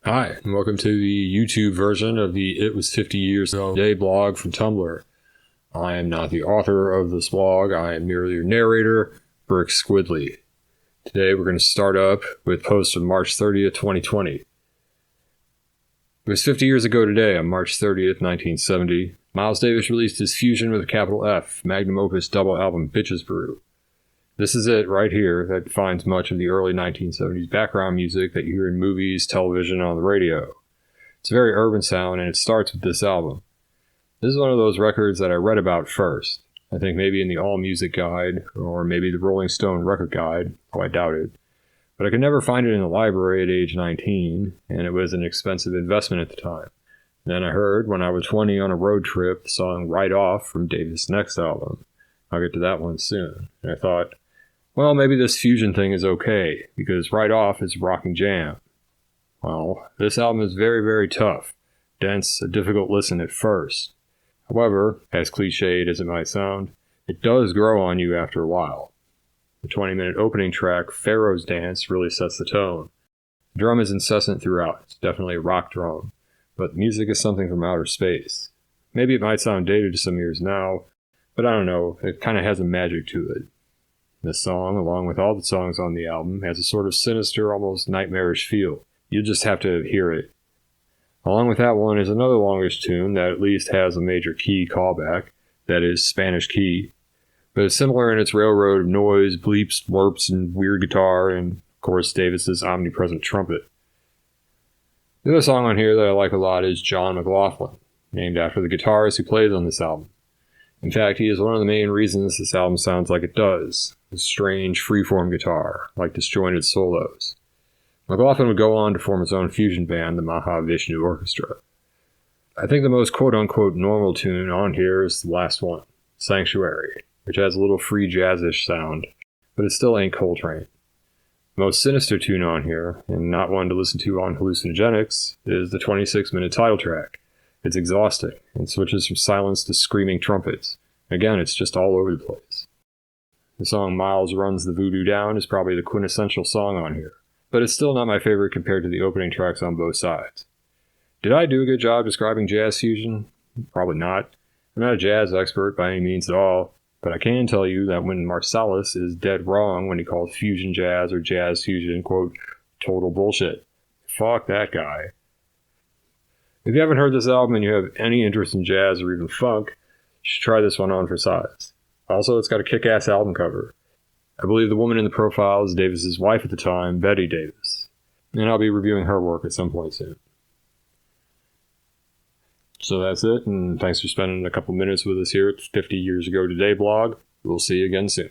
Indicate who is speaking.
Speaker 1: Hi, and welcome to the YouTube version of the It Was 50 Years Ago Today blog from Tumblr. I am not the author of this blog, I am merely your narrator, Burke Squidley. Today we're going to start up with posts of March 30th, 2020. It was 50 years ago today, on March 30th, 1970, Miles Davis released his Fusion with a capital F magnum opus double album Bitches Brew. This is it right here that defines much of the early 1970s background music that you hear in movies, television, and on the radio. It's a very urban sound, and it starts with this album. This is one of those records that I read about first. I think maybe in the All Music Guide, or maybe the Rolling Stone Record Guide, though I doubt it. But I could never find it in the library at age 19, and it was an expensive investment at the time. Then I heard, when I was 20 on a road trip, the song Right Off from Davis' next album. I'll get to that one soon. And I thought, well, maybe this fusion thing is okay, because Right Off is a rocking jam. Well, this album is very, very tough, dense, a difficult listen at first. However, as cliched as it might sound, it does grow on you after a while. The 20-minute opening track, Pharaoh's Dance, really sets the tone. The drum is incessant throughout. It's definitely a rock drum, but the music is something from outer space. Maybe it might sound dated to some ears now, but I don't know, it kind of has a magic to it. This song, along with all the songs on the album, has a sort of sinister, almost nightmarish feel. You just have to hear it. Along with that one is another longish tune that at least has a major key callback, that is, Spanish key, but it's similar in its railroad of noise, bleeps, blurps, and weird guitar, and, of course, Davis's omnipresent trumpet. The other song on here that I like a lot is John McLaughlin, named after the guitarist who plays on this album. In fact, he is one of the main reasons this album sounds like it does. His strange, freeform guitar, like disjointed solos. McLaughlin would go on to form his own fusion band, the Mahavishnu Orchestra. I think the most quote-unquote normal tune on here is the last one, Sanctuary, which has a little free jazzish sound, but it still ain't Coltrane. The most sinister tune on here, and not one to listen to on hallucinogenics, is the 26-minute title track. It's exhausting, and switches from silence to screaming trumpets. Again, it's just all over the place. The song Miles Runs the Voodoo Down is probably the quintessential song on here, but it's still not my favorite compared to the opening tracks on both sides. Did I do a good job describing jazz fusion? Probably not. I'm not a jazz expert by any means at all, but I can tell you that when Marsalis is dead wrong when he calls fusion jazz or jazz fusion, quote, total bullshit. Fuck that guy. If you haven't heard this album and you have any interest in jazz or even funk, you should try this one on for size. Also, it's got a kick-ass album cover. I believe the woman in the profile is Davis's wife at the time, Betty Davis. And I'll be reviewing her work at some point soon. So that's it, and thanks for spending a couple minutes with us here at the 50 Years Ago Today blog. We'll see you again soon.